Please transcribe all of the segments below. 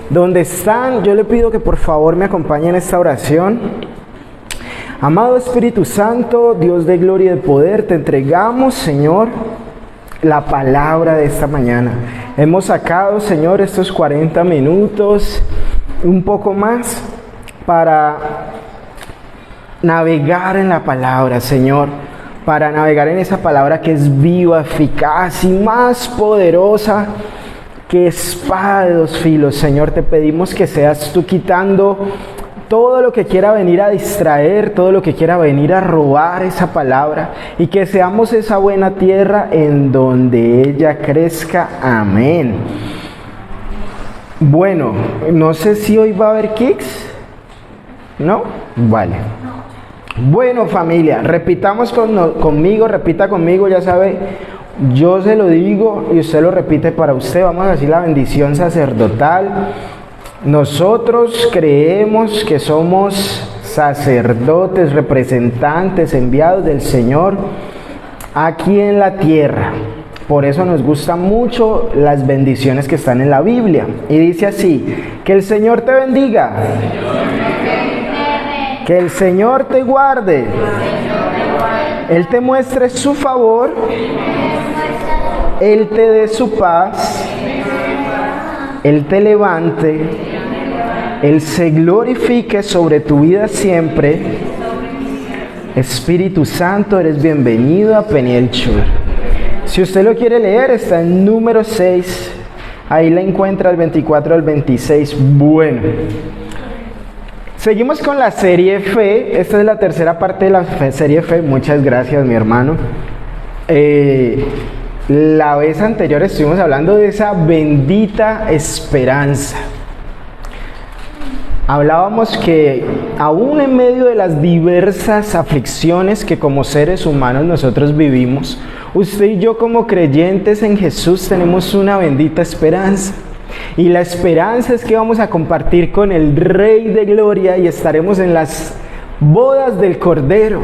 donde están, yo le pido que por favor me acompañen en esta oración. Amado Espíritu Santo, Dios de gloria y de poder, te entregamos, Señor, la palabra de esta mañana. Hemos sacado, Señor, estos 40 minutos, un poco más, para navegar en la palabra, Señor, para navegar en esa palabra que es viva, eficaz y más poderosa que espada de dos filos. Señor, te pedimos que seas tú quitando todo lo que quiera venir a distraer, todo lo que quiera venir a robar esa palabra, y que seamos esa buena tierra en donde ella crezca. Amén. Bueno, no sé si hoy va a haber kicks, ¿no? Vale. Bueno, familia, repitamos conmigo, repita conmigo, ya sabe, yo se lo digo y usted lo repite para usted. Vamos a decir la bendición sacerdotal. Nosotros creemos que somos sacerdotes, representantes, enviados del Señor aquí en la tierra. Por eso nos gustan mucho las bendiciones que están en la Biblia. Y dice así: que el Señor te bendiga, que el Señor te guarde, Él te muestre su favor, Él te dé su paz, Él te levante, Él se glorifique sobre tu vida siempre. Espíritu Santo, eres bienvenido a Peniel Chur. Si usted lo quiere leer, está en número 6. Ahí la encuentra del 24 al 26. Bueno, seguimos con la serie Fe. Esta es la tercera parte de la serie Fe. Muchas gracias, mi hermano. La vez anterior estuvimos hablando de esa bendita esperanza. Hablábamos que aún en medio de las diversas aflicciones que como seres humanos nosotros vivimos, usted y yo como creyentes en Jesús tenemos una bendita esperanza. Y la esperanza es que vamos a compartir con el Rey de Gloria y estaremos en las bodas del Cordero.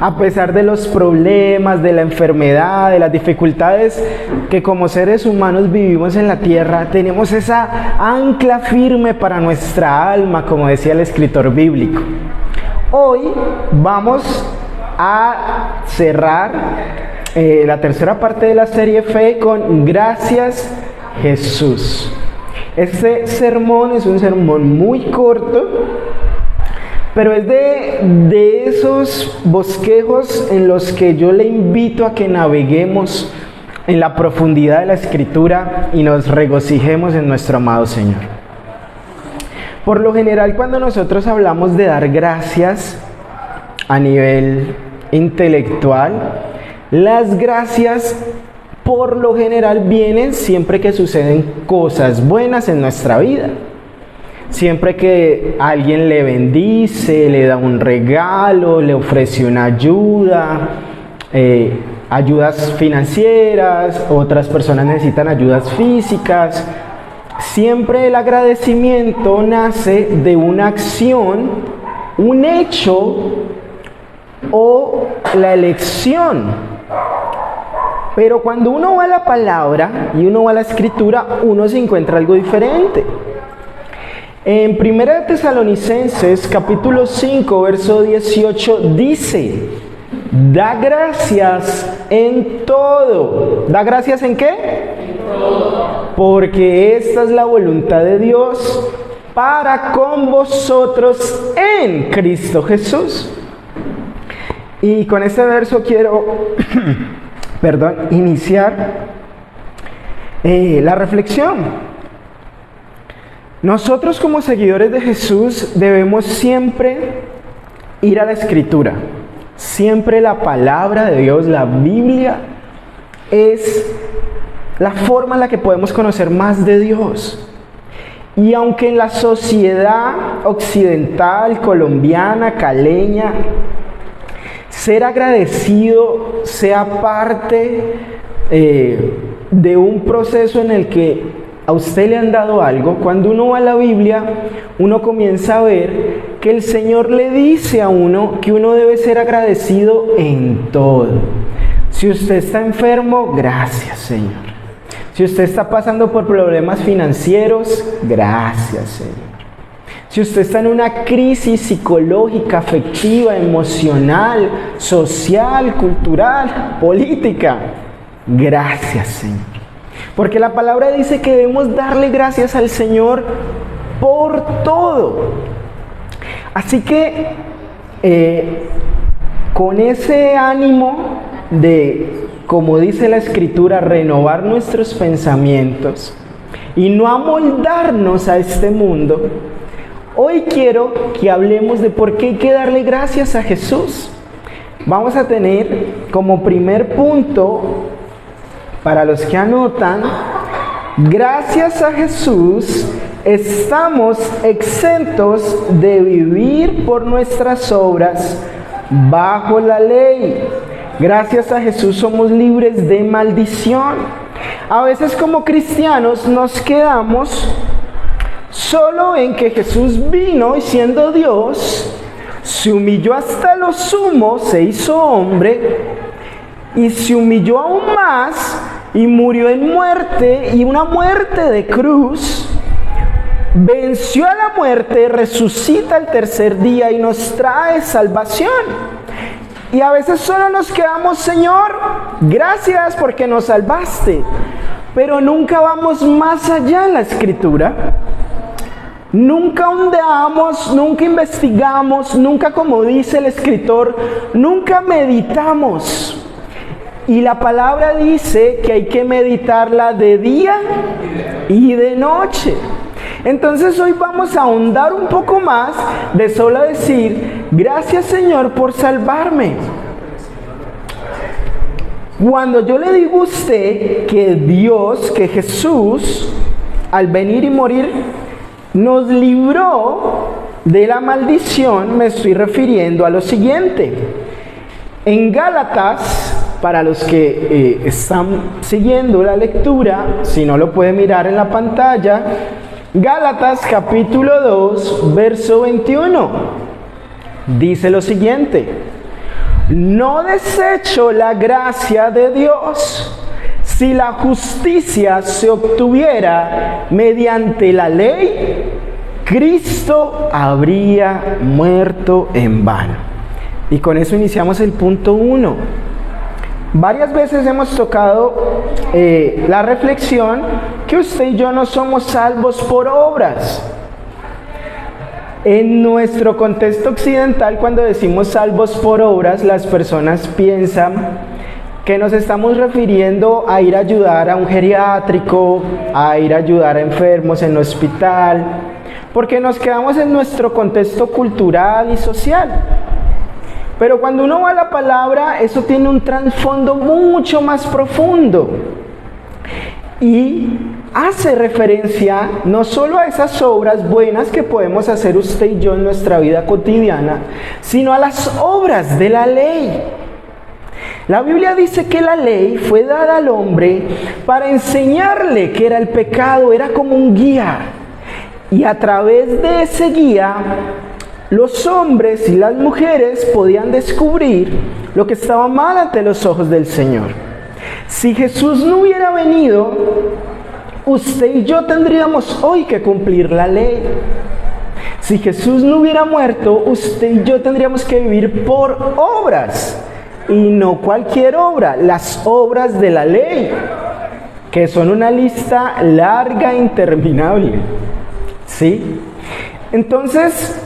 A pesar de los problemas, de la enfermedad, de las dificultades que como seres humanos vivimos en la tierra, tenemos esa ancla firme para nuestra alma, como decía el escritor bíblico. Hoy vamos a cerrar la tercera parte de la serie Fe con Gracias Jesús. Este sermón es un sermón muy corto, pero es de esos bosquejos en los que yo le invito a que naveguemos en la profundidad de la Escritura y nos regocijemos en nuestro amado Señor. Por lo general, cuando nosotros hablamos de dar gracias a nivel intelectual, las gracias por lo general vienen siempre que suceden cosas buenas en nuestra vida. Siempre que alguien le bendice, le da un regalo, le ofrece una ayuda, ayudas financieras, otras personas necesitan ayudas físicas. Siempre el agradecimiento nace de una acción, un hecho o la elección. Pero cuando uno va a la palabra y uno va a la Escritura, uno se encuentra algo diferente. En 1 Tesalonicenses capítulo 5 verso 18 dice: da gracias en todo. ¿Da gracias en qué? En todo. Porque esta es la voluntad de Dios para con vosotros en Cristo Jesús. Y con este verso quiero iniciar la reflexión. Nosotros como seguidores de Jesús debemos siempre ir a la Escritura. Siempre la palabra de Dios, la Biblia, es la forma en la que podemos conocer más de Dios. Y aunque en la sociedad occidental, colombiana, caleña, ser agradecido sea parte de un proceso en el que a usted le han dado algo, cuando uno va a la Biblia, uno comienza a ver que el Señor le dice a uno que uno debe ser agradecido en todo. Si usted está enfermo, gracias, Señor. Si usted está pasando por problemas financieros, gracias, Señor. Si usted está en una crisis psicológica, afectiva, emocional, social, cultural, política, gracias, Señor. Porque la palabra dice que debemos darle gracias al Señor por todo. Así que, con ese ánimo de, como dice la Escritura, renovar nuestros pensamientos y no amoldarnos a este mundo, hoy quiero que hablemos de por qué hay que darle gracias a Jesús. Vamos a tener como primer punto, para los que anotan, gracias a Jesús estamos exentos de vivir por nuestras obras bajo la ley. Gracias a Jesús somos libres de maldición. A veces como cristianos nos quedamos solo en que Jesús vino y siendo Dios, se humilló hasta lo sumo, se hizo hombre y se humilló aún más y murió en muerte, y una muerte de cruz. Venció a la muerte, resucita el tercer día y nos trae salvación. Y a veces solo nos quedamos, Señor, gracias porque nos salvaste. Pero nunca vamos más allá en la Escritura. Nunca ondeamos, nunca investigamos, nunca, como dice el escritor, nunca meditamos. Y la palabra dice que hay que meditarla de día y de noche. Entonces hoy vamos a ahondar un poco más de solo decir, gracias Señor por salvarme. Cuando yo le digo a usted que Dios, que Jesús, al venir y morir, nos libró de la maldición, me estoy refiriendo a lo siguiente. En Gálatas, para los que están siguiendo la lectura, si no lo puede mirar en la pantalla, Gálatas capítulo 2, verso 21, dice lo siguiente: no desecho la gracia de Dios. Si la justicia se obtuviera mediante la ley, Cristo habría muerto en vano. Y con eso iniciamos el punto 1. Varias veces hemos tocado la reflexión que usted y yo no somos salvos por obras. En nuestro contexto occidental, cuando decimos salvos por obras, las personas piensan que nos estamos refiriendo a ir a ayudar a un geriátrico, a ir a ayudar a enfermos en el hospital, porque nos quedamos en nuestro contexto cultural y social. Pero cuando uno va a la palabra, eso tiene un trasfondo mucho más profundo y hace referencia no solo a esas obras buenas que podemos hacer usted y yo en nuestra vida cotidiana, sino a las obras de la ley. La Biblia dice que la ley fue dada al hombre para enseñarle qué era el pecado, era como un guía. Y a través de ese guía, los hombres y las mujeres podían descubrir lo que estaba mal ante los ojos del Señor. Si Jesús no hubiera venido, usted y yo tendríamos hoy que cumplir la ley. Si Jesús no hubiera muerto, usted y yo tendríamos que vivir por obras. Y no cualquier obra, las obras de la ley, que son una lista larga e interminable. ¿Sí? Entonces,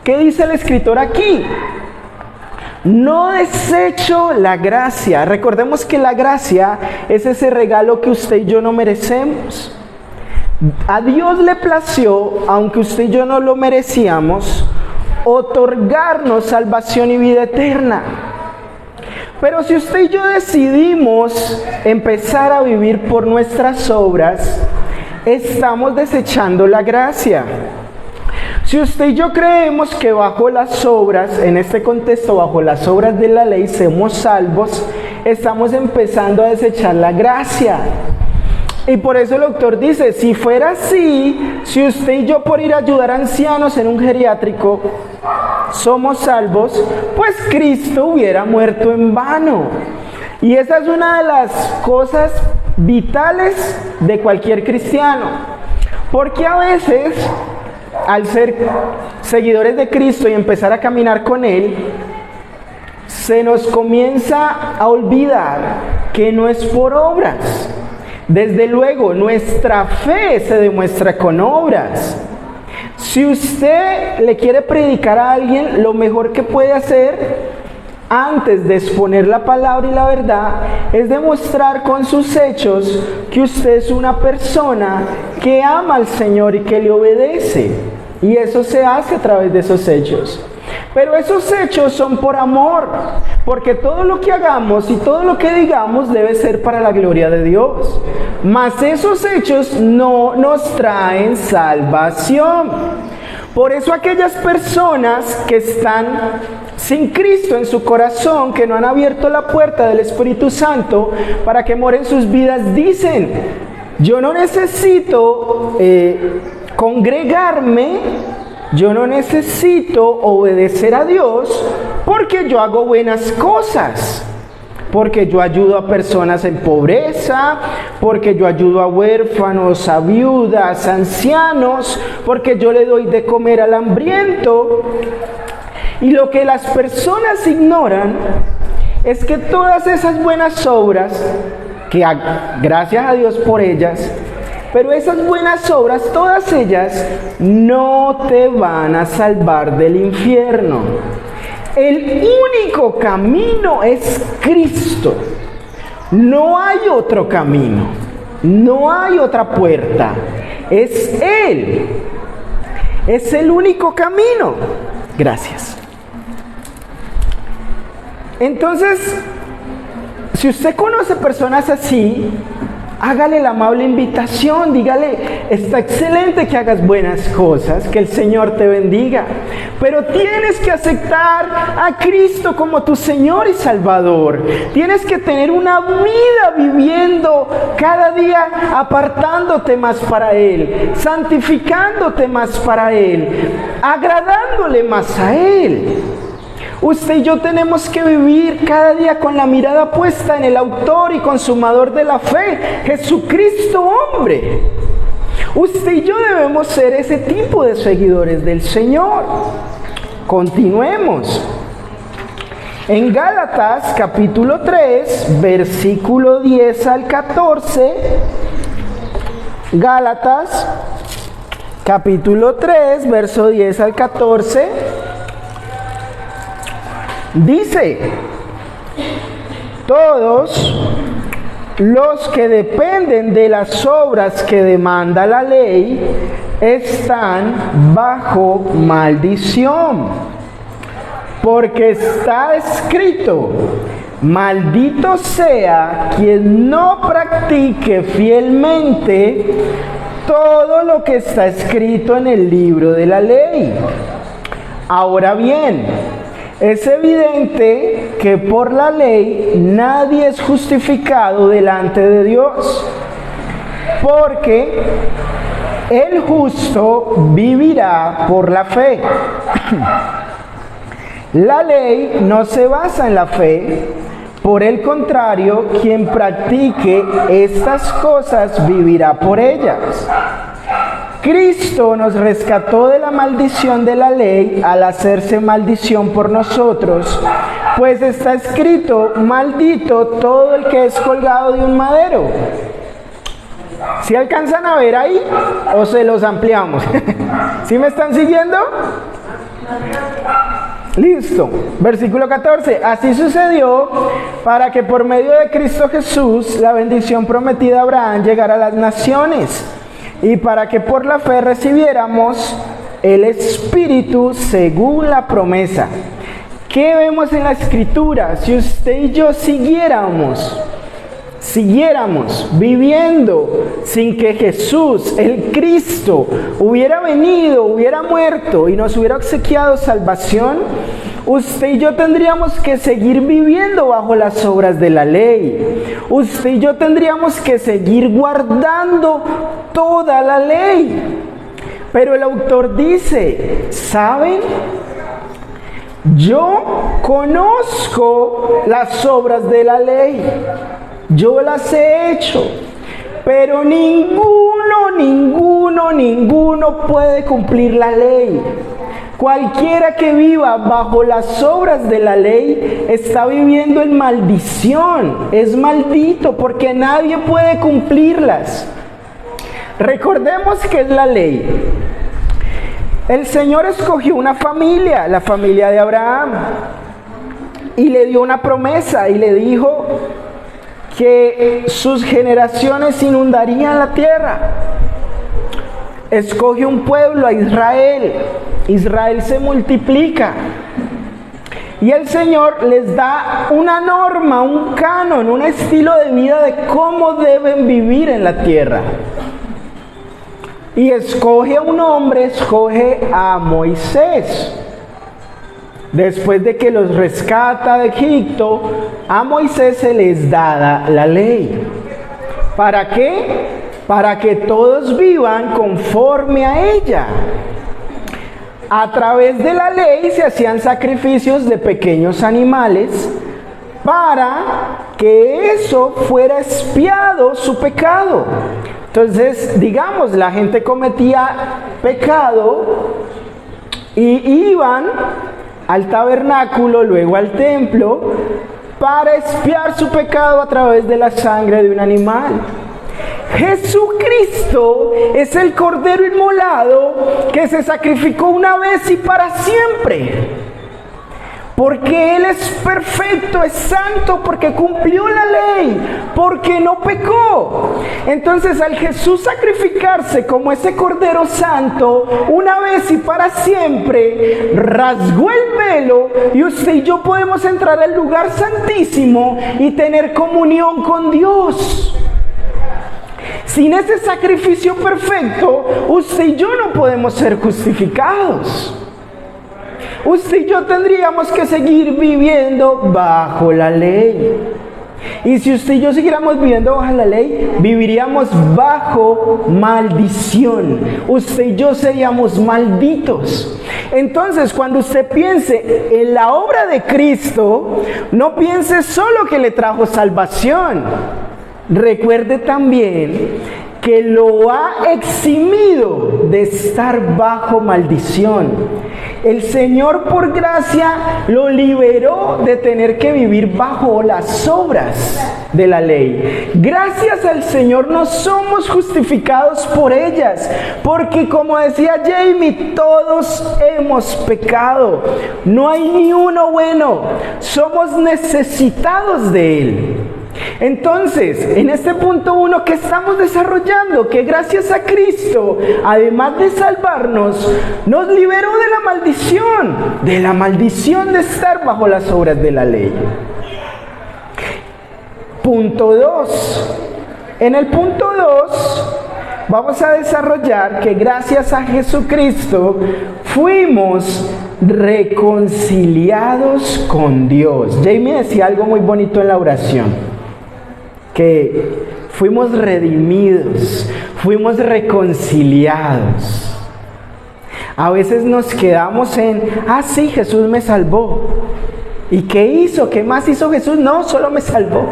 ¿qué dice el escritor aquí? No desecho la gracia. Recordemos que la gracia es ese regalo que usted y yo no merecemos. A Dios le plació, aunque usted y yo no lo merecíamos, otorgarnos salvación y vida eterna. Pero si usted y yo decidimos empezar a vivir por nuestras obras, estamos desechando la gracia. Si usted y yo creemos que bajo las obras, en este contexto, bajo las obras de la ley, somos salvos, estamos empezando a desechar la gracia. Y por eso el autor dice, si fuera así, si usted y yo por ir a ayudar a ancianos en un geriátrico somos salvos, pues Cristo hubiera muerto en vano. Y esa es una de las cosas vitales de cualquier cristiano. Porque a veces, al ser seguidores de Cristo y empezar a caminar con Él, se nos comienza a olvidar que no es por obras. Desde luego, nuestra fe se demuestra con obras. Si usted le quiere predicar a alguien, lo mejor que puede hacer antes de exponer la palabra y la verdad es demostrar con sus hechos que usted es una persona que ama al Señor y que le obedece. Y eso se hace a través de esos hechos. Pero esos hechos son por amor, porque todo lo que hagamos y todo lo que digamos debe ser para la gloria de Dios. Mas esos hechos no nos traen salvación. Por eso aquellas personas que están sin Cristo en su corazón, que no han abierto la puerta del Espíritu Santo para que more en sus vidas, dicen: yo no necesito congregarme, yo no necesito obedecer a Dios porque yo hago buenas cosas, porque yo ayudo a personas en pobreza, porque yo ayudo a huérfanos, a viudas, a ancianos, porque yo le doy de comer al hambriento. Y lo que las personas ignoran es que todas esas buenas obras, que gracias a Dios por ellas, pero esas buenas obras, todas ellas, no te van a salvar del infierno. El único camino es Cristo. No hay otro camino. No hay otra puerta. Es Él. Es el único camino. Gracias. Entonces, si usted conoce personas así, hágale la amable invitación, dígale: está excelente que hagas buenas cosas, que el Señor te bendiga, pero tienes que aceptar a Cristo como tu Señor y Salvador. Tienes que tener una vida viviendo cada día, apartándote más para Él, santificándote más para Él, agradándole más a Él. Usted y yo tenemos que vivir cada día con la mirada puesta en el autor y consumador de la fe, Jesucristo hombre. Usted y yo debemos ser ese tipo de seguidores del Señor. Continuemos. En Gálatas capítulo 3, versículo 10 al 14. Gálatas capítulo 3, verso 10 al 14. Dice: todos los que dependen de las obras que demanda la ley están bajo maldición, porque está escrito: maldito sea quien no practique fielmente todo lo que está escrito en el libro de la ley. Ahora bien, es evidente que por la ley nadie es justificado delante de Dios, porque el justo vivirá por la fe. La ley no se basa en la fe, por el contrario, quien practique estas cosas vivirá por ellas. Cristo nos rescató de la maldición de la ley al hacerse maldición por nosotros, pues está escrito: maldito todo el que es colgado de un madero. ¿Sí alcanzan a ver ahí o se los ampliamos? ¿Sí me están siguiendo? Listo. Versículo 14. Así sucedió para que por medio de Cristo Jesús la bendición prometida a Abraham llegara a las naciones, y para que por la fe recibiéramos el Espíritu según la promesa. ¿Qué vemos en la Escritura? Si usted y yo siguiéramos viviendo sin que Jesús, el Cristo, hubiera venido, hubiera muerto y nos hubiera obsequiado salvación, usted y yo tendríamos que seguir viviendo bajo las obras de la ley. Usted y yo tendríamos que seguir guardando toda la ley. Pero el autor dice: ¿saben? Yo conozco las obras de la ley. Yo las he hecho. Pero ninguno puede cumplir la ley. Cualquiera que viva bajo las obras de la ley está viviendo en maldición, es maldito porque nadie puede cumplirlas. Recordemos que es la ley. El Señor escogió una familia, la familia de Abraham, y le dio una promesa y le dijo que sus generaciones inundarían la tierra. Escoge un pueblo, a Israel. Israel se multiplica. Y el Señor les da una norma, un canon, un estilo de vida de cómo deben vivir en la tierra. Y escoge a un hombre, escoge a Moisés. Después de que los rescata de Egipto, a Moisés se les da la ley. ¿Para qué? Para que todos vivan conforme a ella. A través de la ley se hacían sacrificios de pequeños animales para que eso fuera expiado su pecado. Entonces, digamos, la gente cometía pecado y iban al tabernáculo, luego al templo, para expiar su pecado a través de la sangre de un animal. Jesucristo es el Cordero inmolado que se sacrificó una vez y para siempre. Porque Él es perfecto, es santo, porque cumplió la ley, porque no pecó. Entonces, al Jesús sacrificarse como ese Cordero santo, una vez y para siempre, rasgó el velo y usted y yo podemos entrar al lugar santísimo y tener comunión con Dios. Sin ese sacrificio perfecto, usted y yo no podemos ser justificados. Usted y yo tendríamos que seguir viviendo bajo la ley. Y si usted y yo siguiéramos viviendo bajo la ley, viviríamos bajo maldición. Usted y yo seríamos malditos. Entonces, cuando usted piense en la obra de Cristo, no piense solo que le trajo salvación. Recuerde también que lo ha eximido de estar bajo maldición. El Señor por gracia lo liberó de tener que vivir bajo las obras de la ley. Gracias al Señor no somos justificados por ellas, porque como decía Jamie, todos hemos pecado. No hay ni uno bueno, somos necesitados de Él. Entonces, en este punto 1 que estamos desarrollando, que gracias a Cristo, además de salvarnos, nos liberó de la maldición de estar bajo las obras de la ley. Punto 2. En el punto 2 vamos a desarrollar que gracias a Jesucristo fuimos reconciliados con Dios. Jamie decía algo muy bonito en la oración, que fuimos redimidos, fuimos reconciliados. A veces nos quedamos en, sí, Jesús me salvó. ¿Y qué hizo? ¿Qué más hizo Jesús? No, solo me salvó.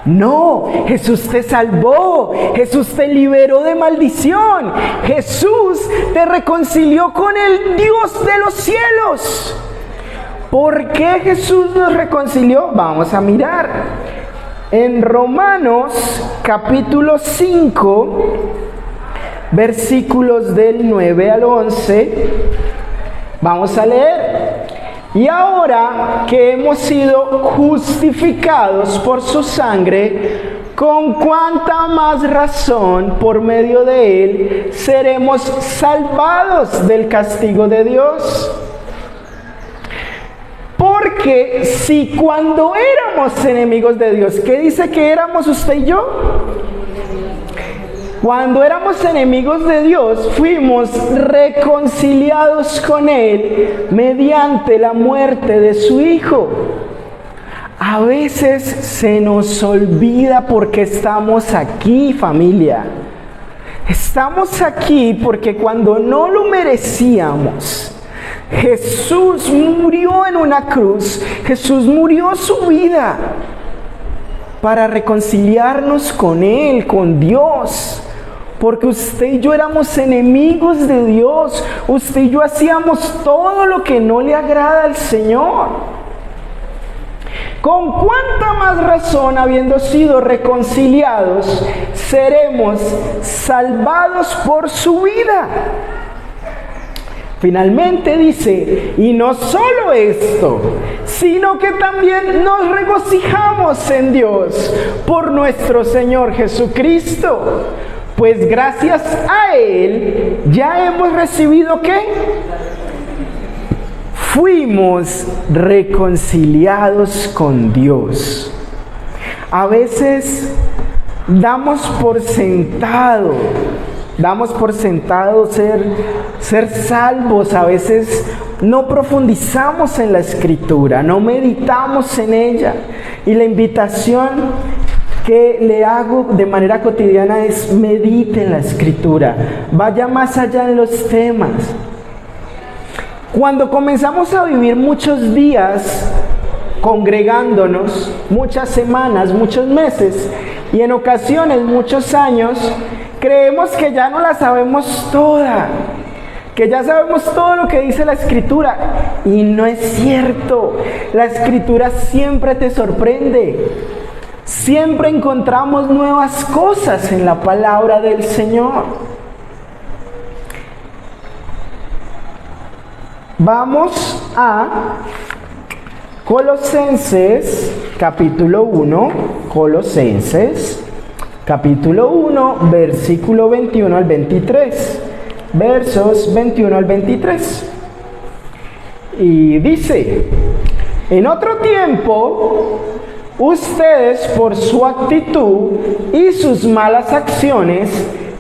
No, Jesús te salvó, Jesús te liberó de maldición, Jesús te reconcilió con el Dios de los cielos. ¿Por qué Jesús nos reconcilió? Vamos a mirar. En Romanos capítulo 5, versículos del 9 al 11, vamos a leer. Y ahora que hemos sido justificados por su sangre, con cuánta más razón por medio de Él seremos salvados del castigo de Dios. Porque si cuando éramos enemigos de Dios, ¿qué dice que éramos usted y yo? Cuando éramos enemigos de Dios, fuimos reconciliados con Él mediante la muerte de su Hijo. A veces se nos olvida por qué estamos aquí, familia. Estamos aquí porque cuando no lo merecíamos, Jesús murió en una cruz, Jesús murió su vida. para reconciliarnos con Él, con Dios. Porque usted y yo éramos enemigos de Dios. Usted y yo hacíamos todo lo que no le agrada al Señor. ¿Con cuánta más razón, habiendo sido reconciliados, seremos salvados por su vida? Finalmente dice, y no solo esto, sino que también nos regocijamos en Dios por nuestro Señor Jesucristo. Pues gracias a Él ya hemos recibido ¿qué? Fuimos reconciliados con Dios. A veces damos por sentado ser salvos. A veces no profundizamos en la Escritura, no meditamos en ella. Y la invitación que le hago de manera cotidiana es: medite en la Escritura, vaya más allá en los temas. Cuando comenzamos a vivir muchos días congregándonos, muchas semanas, muchos meses y en ocasiones muchos años, creemos que ya no la sabemos toda, que ya sabemos todo lo que dice la Escritura, y no es cierto. La Escritura siempre te sorprende. Siempre encontramos nuevas cosas en la palabra del Señor. Vamos a Colosenses capítulo 1, Colosenses capítulo 1, versículo 21 al 23, versos 21 al 23. Y dice: en otro tiempo, ustedes por su actitud y sus malas acciones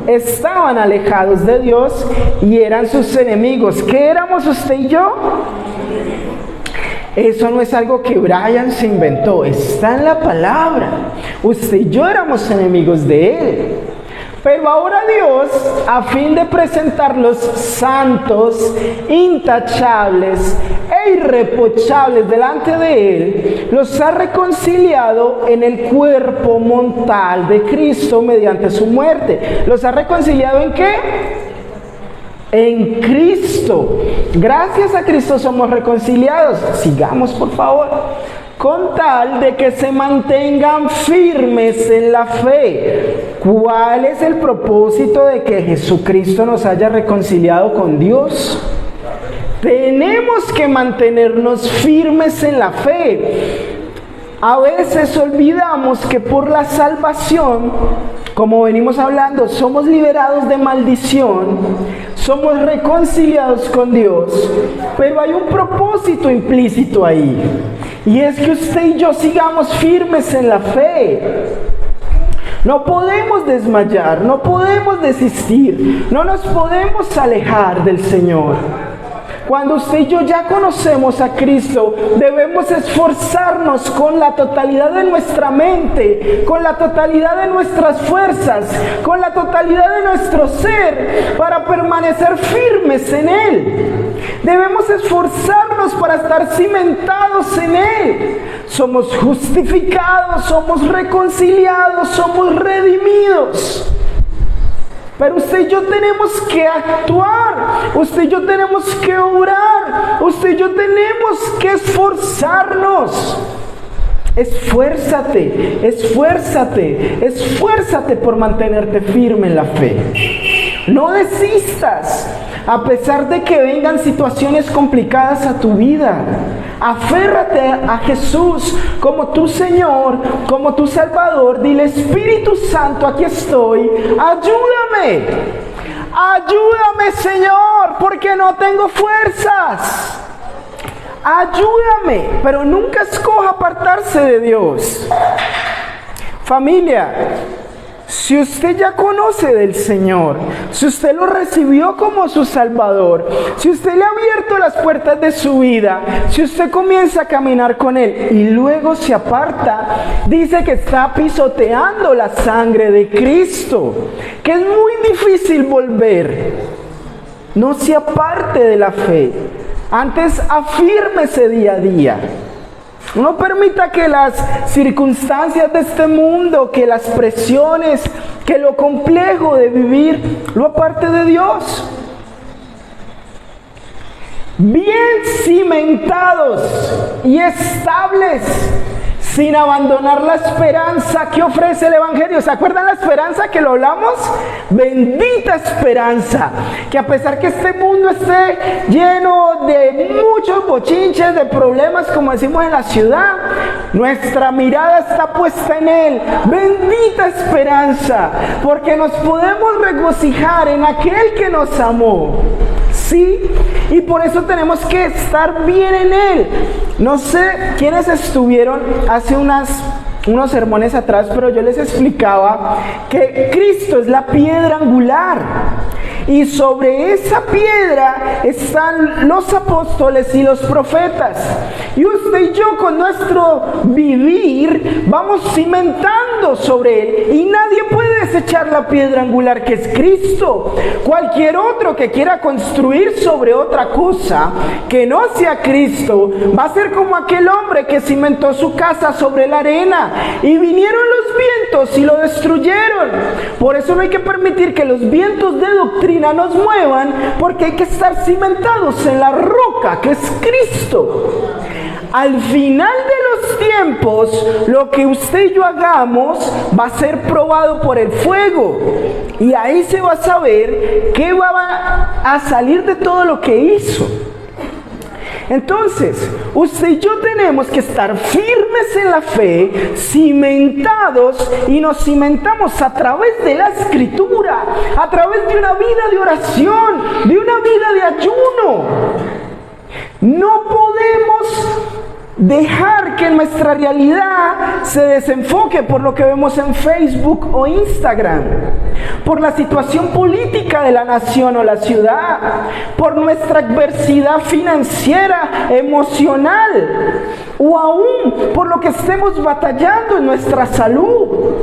estaban alejados de Dios y eran sus enemigos. ¿Qué éramos usted y yo? Eso no es algo que Brian se inventó, está en la palabra. Usted y yo éramos enemigos de Él. Pero ahora Dios, a fin de presentarlos santos, intachables e irreprochables delante de Él, los ha reconciliado en el cuerpo mortal de Cristo mediante su muerte. ¿Los ha reconciliado en qué? En Cristo. Gracias a Cristo somos reconciliados. Sigamos, por favor. Con tal de que se mantengan firmes en la fe. ¿Cuál es el propósito de que Jesucristo nos haya reconciliado con Dios? Tenemos que mantenernos firmes en la fe. A veces olvidamos que por la salvación, como venimos hablando, somos liberados de maldición, somos reconciliados con Dios, pero hay un propósito implícito ahí, y es que usted y yo sigamos firmes en la fe. No podemos desmayar, no podemos desistir, no nos podemos alejar del Señor. Cuando usted y yo ya conocemos a Cristo, debemos esforzarnos con la totalidad de nuestra mente, con la totalidad de nuestras fuerzas, con la totalidad de nuestro ser, para permanecer firmes en Él. Debemos esforzarnos para estar cimentados en Él. Somos justificados, somos reconciliados, somos redimidos. Pero usted y yo tenemos que actuar, usted y yo tenemos que orar, usted y yo tenemos que esforzarnos. Esfuérzate, esfuérzate, esfuérzate por mantenerte firme en la fe. No desistas, a pesar de que vengan situaciones complicadas a tu vida. Aférrate a Jesús como tu Señor, como tu Salvador. Dile: Espíritu Santo, aquí estoy, ayúdame. Ayúdame, Señor, porque no tengo fuerzas. Ayúdame, pero nunca escoja apartarse de Dios. Familia, si usted ya conoce del Señor, si usted lo recibió como su Salvador, si usted le ha abierto las puertas de su vida, si usted comienza a caminar con Él y luego se aparta, dice que está pisoteando la sangre de Cristo, que es muy difícil volver. No se aparte de la fe, antes afírmese día a día. No permita que las circunstancias de este mundo, que las presiones, que lo complejo de vivir lo aparte de Dios. Bien cimentados y estables, sin abandonar la esperanza que ofrece el Evangelio. ¿Se acuerdan la esperanza que lo hablamos? Bendita esperanza, que a pesar que este mundo esté lleno de muchos bochinches, de problemas, como decimos en la ciudad, nuestra mirada está puesta en Él. Bendita esperanza, porque nos podemos regocijar en aquel que nos amó. Sí, y por eso tenemos que estar bien en Él. No sé quiénes estuvieron hace unos sermones atrás, pero yo les explicaba que Cristo es la piedra angular. Y sobre esa piedra están los apóstoles y los profetas. Y usted y yo con nuestro vivir vamos cimentando sobre él. Y nadie puede desechar la piedra angular que es Cristo. Cualquier otro que quiera construir sobre otra cosa que no sea Cristo va a ser como aquel hombre que cimentó su casa sobre la arena. Y vinieron los vientos y lo destruyeron. Por eso no hay que permitir que los vientos de doctrina nos muevan, porque hay que estar cimentados en la roca que es Cristo. Al final de los tiempos, lo que usted y yo hagamos va a ser probado por el fuego, y ahí se va a saber qué va a salir de todo lo que hizo. Entonces, usted y yo tenemos que estar firmes en la fe, cimentados, y nos cimentamos a través de la Escritura, a través de una vida de oración, de una vida de ayuno. No podemos dejar que nuestra realidad se desenfoque por lo que vemos en Facebook o Instagram, por la situación política de la nación o la ciudad, por nuestra adversidad financiera, emocional, o aún por lo que estemos batallando en nuestra salud,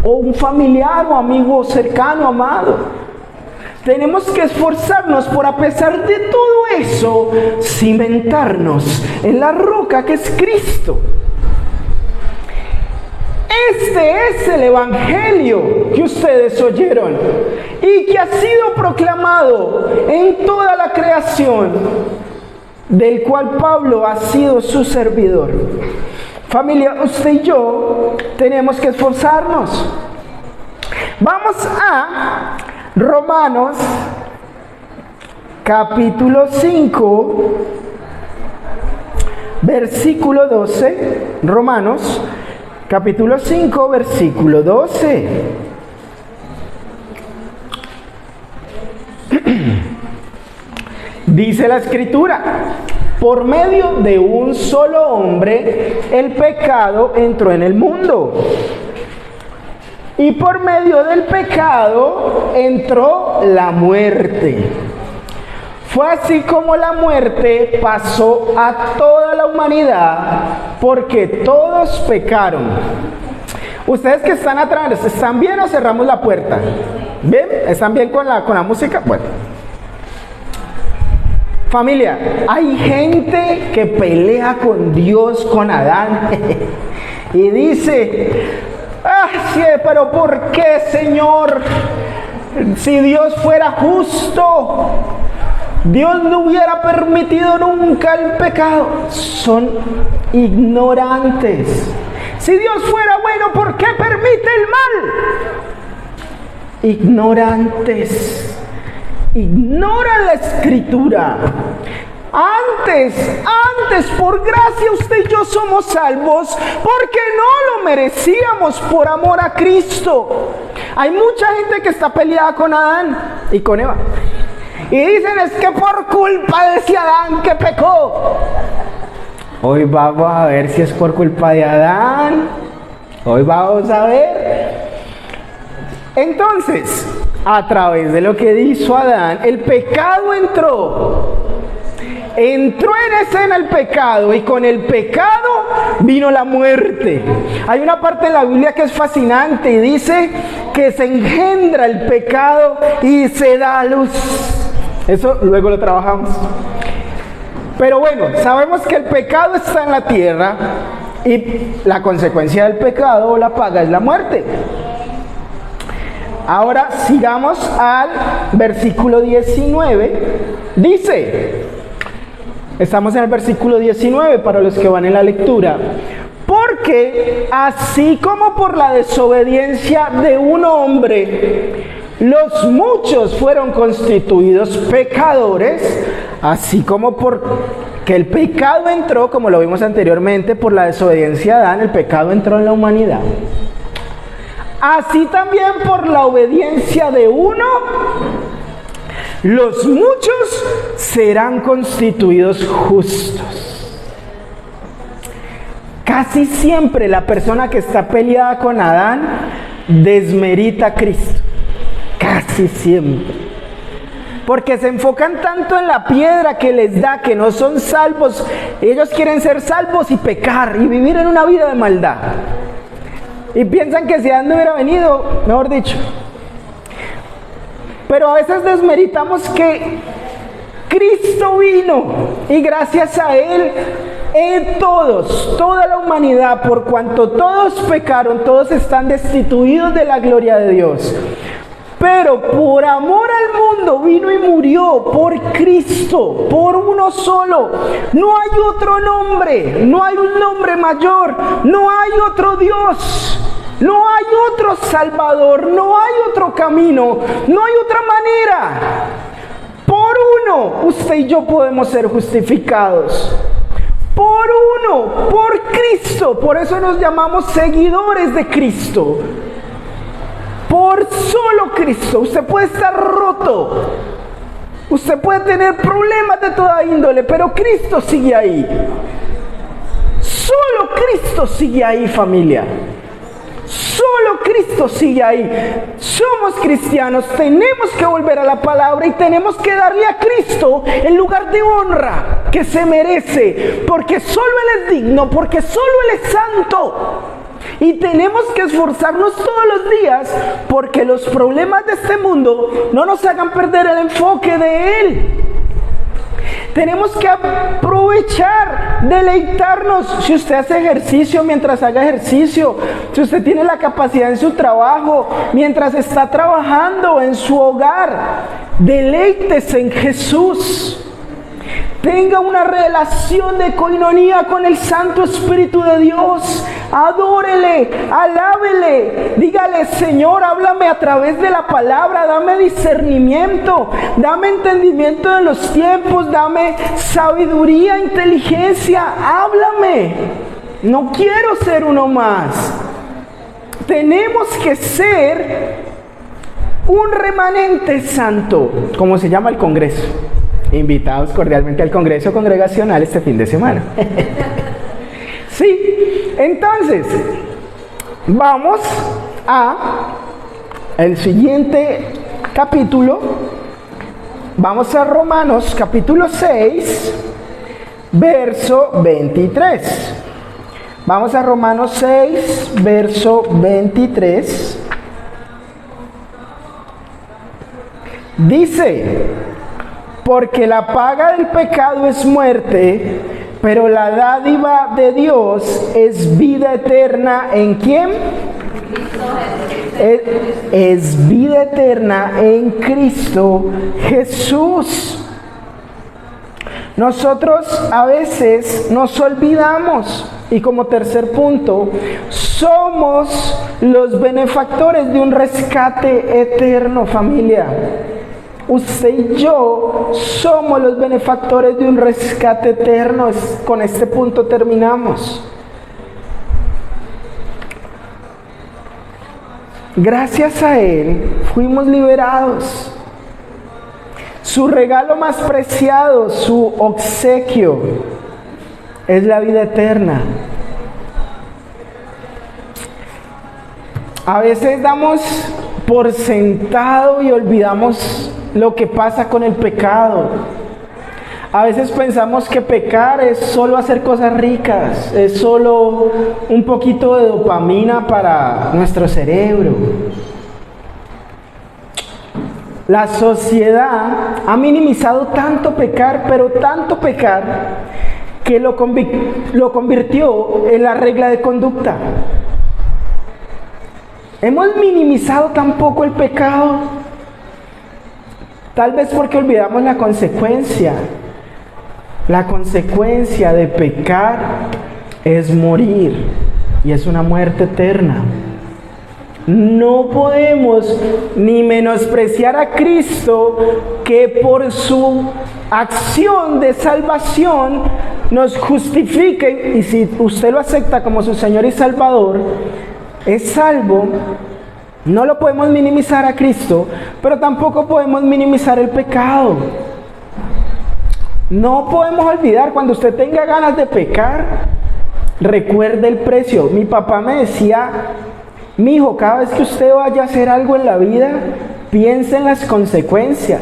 o un familiar o amigo cercano, amado. Tenemos que esforzarnos por, a pesar de todo eso, cimentarnos en la roca que es Cristo. Este es el Evangelio que ustedes oyeron y que ha sido proclamado en toda la creación, del cual Pablo ha sido su servidor. Familia, usted y yo tenemos que esforzarnos. Vamos a Romanos capítulo 5, versículo 12. Romanos capítulo 5, versículo 12. Dice la Escritura: por medio de un solo hombre el pecado entró en el mundo, y por medio del pecado entró la muerte. Fue así como la muerte pasó a toda la humanidad, porque todos pecaron. Ustedes que están atrás, ¿están bien o cerramos la puerta? ¿Bien? ¿Están bien con la música? Bueno. Familia, hay gente que pelea con Dios, con Adán, y dice: sí, pero ¿por qué, Señor? Si Dios fuera justo, Dios no hubiera permitido nunca el pecado. Son ignorantes. Si Dios fuera bueno, ¿por qué permite el mal? Ignorantes. Ignoran la Escritura. Antes, por gracia usted y yo somos salvos, porque no lo merecíamos por amor a Cristo. Hay mucha gente que está peleada con Adán y con Eva, y dicen: es que por culpa de ese Adán que pecó. Hoy vamos a ver si es por culpa de Adán. Hoy vamos a ver. Entonces, a través de lo que hizo Adán, el pecado entró en escena el pecado, y con el pecado vino la muerte. Hay una parte en la Biblia que es fascinante y dice que se engendra el pecado y se da a luz. Eso luego lo trabajamos. Pero bueno, sabemos que el pecado está en la tierra y la consecuencia del pecado o la paga es la muerte. Ahora sigamos al versículo 19. Dice, estamos en el versículo 19 para los que van en la lectura. Porque así como por la desobediencia de un hombre los muchos fueron constituidos pecadores, así como por que el pecado entró, como lo vimos anteriormente, por la desobediencia de Adán, el pecado entró en la humanidad. Así también por la obediencia de uno, los muchos serán constituidos justos. Casi siempre la persona que está peleada con Adán desmerita a Cristo. Casi siempre. Porque se enfocan tanto en la piedra que les da, que no son salvos. Ellos quieren ser salvos y pecar y vivir en una vida de maldad. Y piensan que si Adán no hubiera venido, mejor dicho. Pero a veces desmeritamos que Cristo vino y gracias a Él, toda la humanidad, por cuanto todos pecaron, todos están destituidos de la gloria de Dios. Pero por amor al mundo vino y murió por Cristo, por uno solo. No hay otro nombre, no hay un nombre mayor, no hay otro Dios, no hay otro Salvador, no hay otro camino, no hay otra manera. Por uno, usted y yo podemos ser justificados. Por uno, por Cristo. Por eso nos llamamos seguidores de Cristo. Por solo Cristo. Usted puede estar roto. Usted puede tener problemas de toda índole, pero Cristo sigue ahí. Solo Cristo sigue ahí, familia. Solo Cristo sigue ahí. Somos cristianos, tenemos que volver a la palabra y tenemos que darle a Cristo el lugar de honra que se merece, porque solo Él es digno, porque solo Él es santo. Y tenemos que esforzarnos todos los días porque los problemas de este mundo no nos hagan perder el enfoque de Él. Tenemos que aprovechar, deleitarnos. Si usted hace ejercicio, mientras haga ejercicio, si usted tiene la capacidad en su trabajo, mientras está trabajando en su hogar, deleítese en Jesús. Tenga una relación de coinonía con el Santo Espíritu de Dios. Adórele, alábele, dígale: Señor, háblame a través de la palabra, dame discernimiento, dame entendimiento de los tiempos, dame sabiduría, inteligencia, háblame. No quiero ser uno más. Tenemos que ser un remanente santo, como se llama el Congreso. Invitados cordialmente al Congreso Congregacional este fin de semana. Sí, entonces vamos a el siguiente capítulo. Vamos a Romanos capítulo 6, verso 23. Vamos a Romanos 6, verso 23. Dice: porque la paga del pecado es muerte, pero la dádiva de Dios es vida eterna. ¿En quién? Es vida eterna en Cristo Jesús. Nosotros a veces nos olvidamos, y como tercer punto, somos los benefactores de un rescate eterno, familia. Usted y yo somos los benefactores de un rescate eterno. Con este punto terminamos. Gracias a Él fuimos liberados. Su regalo más preciado, su obsequio, es la vida eterna. A veces damos por sentado y olvidamos lo que pasa con el pecado. A veces pensamos que pecar es solo hacer cosas ricas, es solo un poquito de dopamina para nuestro cerebro. La sociedad ha minimizado tanto pecar, pero tanto pecar, que lo convirtió en la regla de conducta. Hemos minimizado tan poco el pecado, tal vez porque olvidamos la consecuencia. La consecuencia de pecar es morir, y es una muerte eterna. No podemos ni menospreciar a Cristo, que por su acción de salvación nos justifique, y si usted lo acepta como su Señor y Salvador, es salvo. No lo podemos minimizar a Cristo, pero tampoco podemos minimizar el pecado. No podemos olvidar, cuando usted tenga ganas de pecar, recuerde el precio. Mi papá me decía: mi hijo, cada vez que usted vaya a hacer algo en la vida, piense en las consecuencias.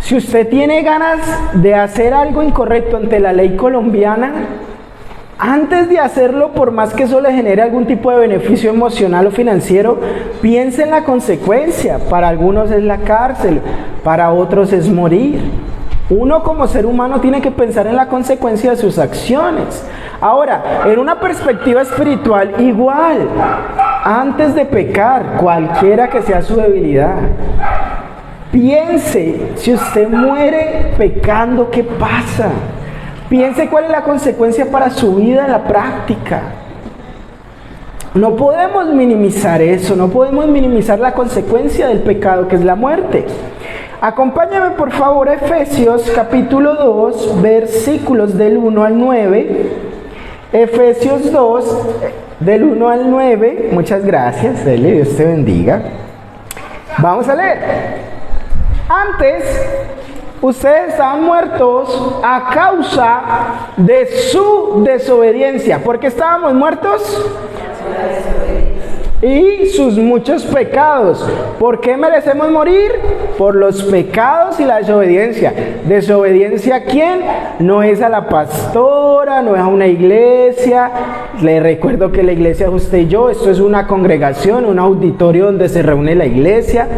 Si usted tiene ganas de hacer algo incorrecto ante la ley colombiana, antes de hacerlo, por más que eso le genere algún tipo de beneficio emocional o financiero, piense en la consecuencia. Para algunos es la cárcel, para otros es morir. Uno como ser humano tiene que pensar en la consecuencia de sus acciones. Ahora, en una perspectiva espiritual, igual, antes de pecar, cualquiera que sea su debilidad, piense, si usted muere pecando, ¿qué pasa? Piense cuál es la consecuencia para su vida en la práctica. No podemos minimizar eso, no podemos minimizar la consecuencia del pecado, que es la muerte. Acompáñame por favor a Efesios capítulo 2, versículos del 1 al 9. Efesios 2, del 1 al 9. Muchas gracias, Dele, Dios te bendiga. Vamos a leer. Antes, ustedes estaban muertos a causa de su desobediencia. ¿Por qué estábamos muertos? Y sus muchos pecados. ¿Por qué merecemos morir? Por los pecados y la desobediencia. ¿Desobediencia a quién? No es a la pastora, no es a una iglesia. Le recuerdo que la iglesia es usted y yo. Esto es una congregación, un auditorio donde se reúne la iglesia.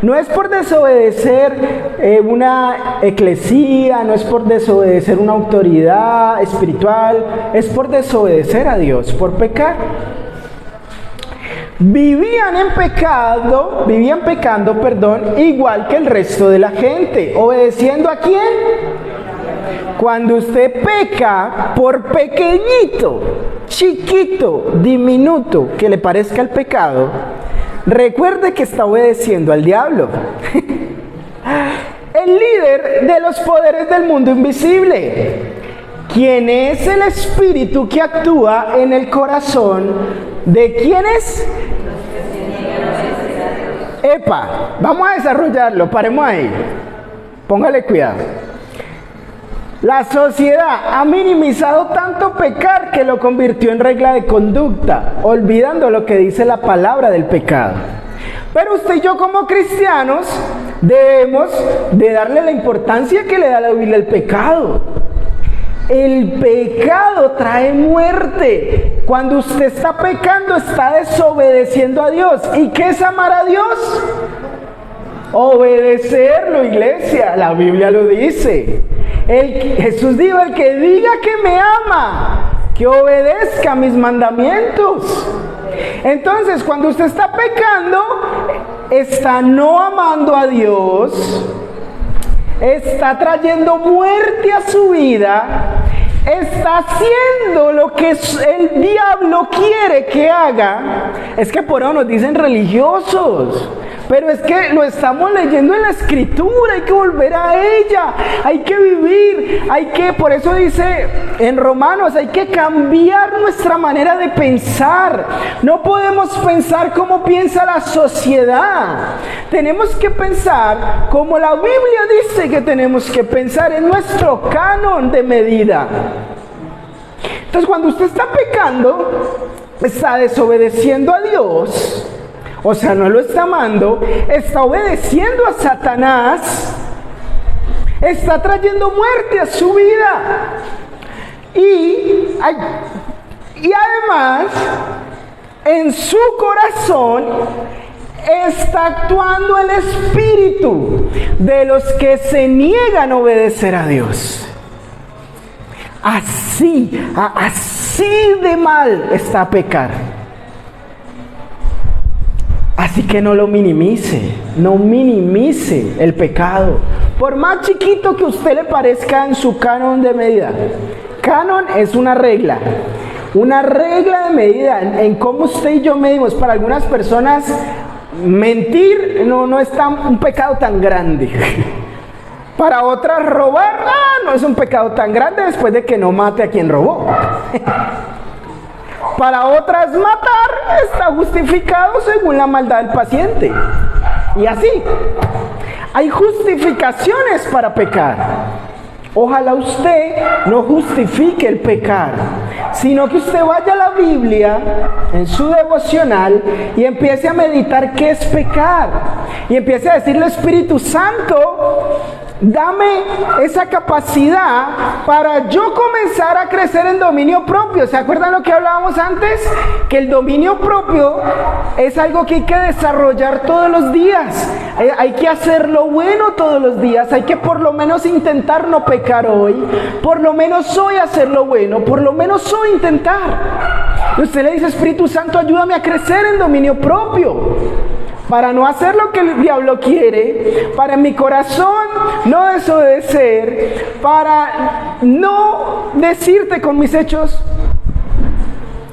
No es por desobedecer una eclesía, no es por desobedecer una autoridad espiritual, es por desobedecer a Dios, por pecar. Vivían pecando, igual que el resto de la gente. ¿Obedeciendo a quién? Cuando usted peca, por pequeñito, chiquito, diminuto que le parezca el pecado, recuerde que está obedeciendo al diablo. El líder de los poderes del mundo invisible, quien es el espíritu que actúa en el corazón de quienes. Epa, vamos a desarrollarlo, paremos ahí. Póngale cuidado. La sociedad ha minimizado tanto pecar que lo convirtió en regla de conducta, olvidando lo que dice la palabra del pecado. Pero usted y yo como cristianos debemos de darle la importancia que le da la Biblia al pecado. El pecado trae muerte. Cuando usted está pecando, está desobedeciendo a Dios. ¿Y qué es amar a Dios? Obedecerlo, iglesia. La Biblia lo dice. Jesús dijo: el que diga que me ama, que obedezca mis mandamientos. Entonces, cuando usted está pecando, está no amando a Dios, está trayendo muerte a su vida, está haciendo lo que el diablo quiere que haga. Es que por eso nos dicen religiosos, pero es que lo estamos leyendo en la escritura, hay que volver a ella, hay que vivir, por eso dice en Romanos, hay que cambiar nuestra manera de pensar. No podemos pensar como piensa la sociedad, tenemos que pensar como la Biblia dice que tenemos que pensar, en nuestro canon de medida. Entonces, cuando usted está pecando, está desobedeciendo a Dios, o sea, no lo está amando, está obedeciendo a Satanás, está trayendo muerte a su vida. Y además, en su corazón, está actuando el espíritu de los que se niegan a obedecer a Dios. Así de mal está pecar. Así que no lo minimice, no minimice el pecado. Por más chiquito que a usted le parezca en su canon de medida. Canon es una regla de medida en cómo usted y yo medimos. Para algunas personas, mentir no es un pecado tan grande. Para otras, robar no es un pecado tan grande después de que no mate a quien robó. Para otras, matar está justificado según la maldad del paciente. Y así, hay justificaciones para pecar. Ojalá usted no justifique el pecar, sino que usted vaya a la Biblia en su devocional y empiece a meditar qué es pecar. Y empiece a decirle: Espíritu Santo, dame esa capacidad para yo comenzar a crecer en dominio propio. ¿Se acuerdan lo que hablábamos antes? Que el dominio propio es algo que hay que desarrollar todos los días. Hay que hacer lo bueno todos los días. Hay que por lo menos intentar no pecar hoy. Por lo menos hoy hacer lo bueno. Por lo menos hoy intentar. Y usted le dice: Espíritu Santo, ayúdame a crecer en dominio propio. Para no hacer lo que el diablo quiere, para en mi corazón no desobedecer, para no decirte con mis hechos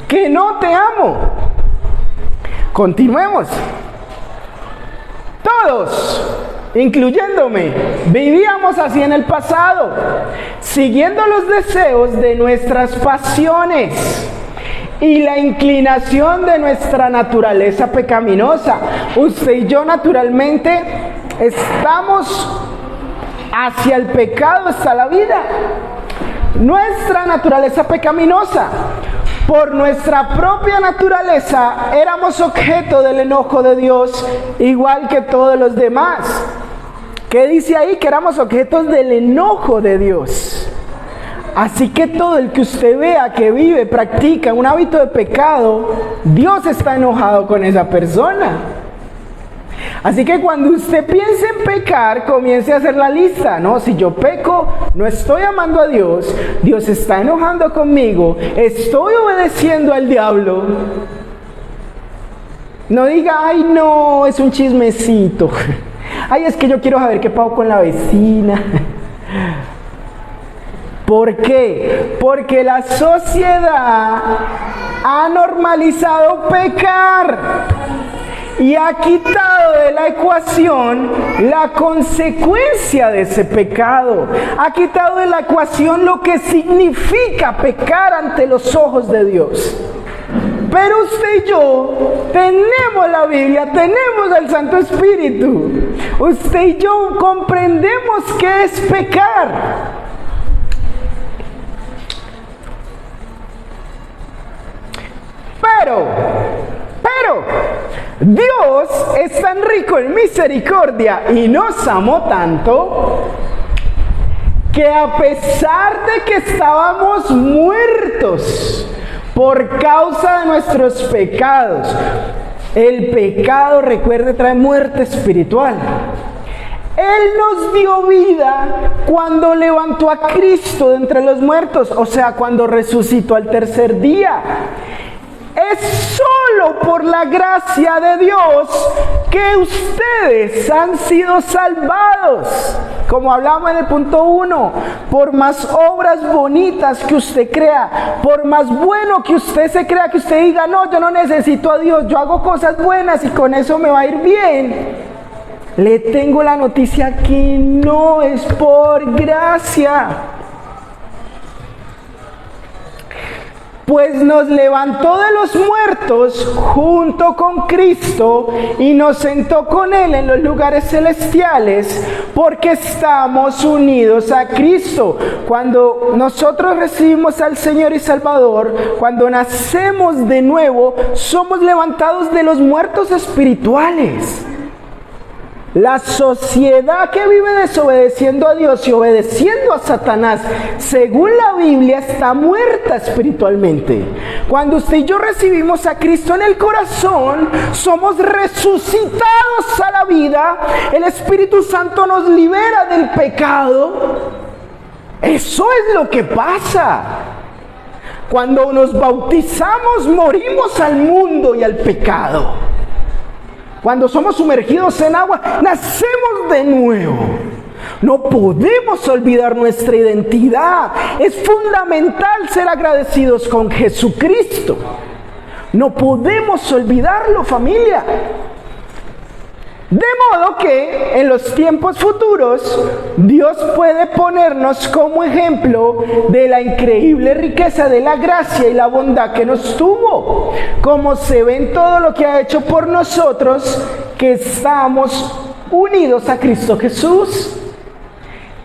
que no te amo. Continuemos. Todos, incluyéndome, vivíamos así en el pasado, siguiendo los deseos de nuestras pasiones y la inclinación de nuestra naturaleza pecaminosa. Usted y yo naturalmente estamos hacia el pecado, está la vida. Nuestra naturaleza pecaminosa, por nuestra propia naturaleza, éramos objeto del enojo de Dios, igual que todos los demás. ¿Qué dice ahí? Que éramos objetos del enojo de Dios. Así que todo el que usted vea que vive, practica un hábito de pecado, Dios está enojado con esa persona. Así que cuando usted piense en pecar, comience a hacer la lista, ¿no? Si yo peco, no estoy amando a Dios, Dios está enojando conmigo, estoy obedeciendo al diablo. No diga: ay no, es un chismecito. Ay, es que yo quiero saber qué pasó con la vecina. ¿Por qué? Porque la sociedad ha normalizado pecar y ha quitado de la ecuación la consecuencia de ese pecado. Ha quitado de la ecuación lo que significa pecar ante los ojos de Dios. Pero usted y yo tenemos la Biblia, tenemos al Santo Espíritu. Usted y yo comprendemos qué es pecar. Pero Dios es tan rico en misericordia y nos amó tanto que a pesar de que estábamos muertos por causa de nuestros pecados, el pecado, recuerde, trae muerte espiritual. Él nos dio vida cuando levantó a Cristo de entre los muertos, o sea, cuando resucitó al tercer día. Es solo por la gracia de Dios que ustedes han sido salvados. Como hablamos en el punto 1, por más obras bonitas que usted crea, por más bueno que usted se crea, que usted diga: no, yo no necesito a Dios, yo hago cosas buenas y con eso me va a ir bien. Le tengo la noticia que no es por gracia. Pues nos levantó de los muertos junto con Cristo y nos sentó con Él en los lugares celestiales, porque estamos unidos a Cristo. Cuando nosotros recibimos al Señor y Salvador, cuando nacemos de nuevo, somos levantados de los muertos espirituales. La sociedad que vive desobedeciendo a Dios y obedeciendo a Satanás, según la Biblia, está muerta espiritualmente. Cuando usted y yo recibimos a Cristo en el corazón, somos resucitados a la vida. El Espíritu Santo nos libera del pecado. Eso es lo que pasa. Cuando nos bautizamos, morimos al mundo y al pecado. Cuando somos sumergidos en agua, nacemos de nuevo. No podemos olvidar nuestra identidad. Es fundamental ser agradecidos con Jesucristo. No podemos olvidarlo, familia. De modo que en los tiempos futuros, Dios puede ponernos como ejemplo de la increíble riqueza de la gracia y la bondad que nos tuvo, como se ve en todo lo que ha hecho por nosotros, que estamos unidos a Cristo Jesús.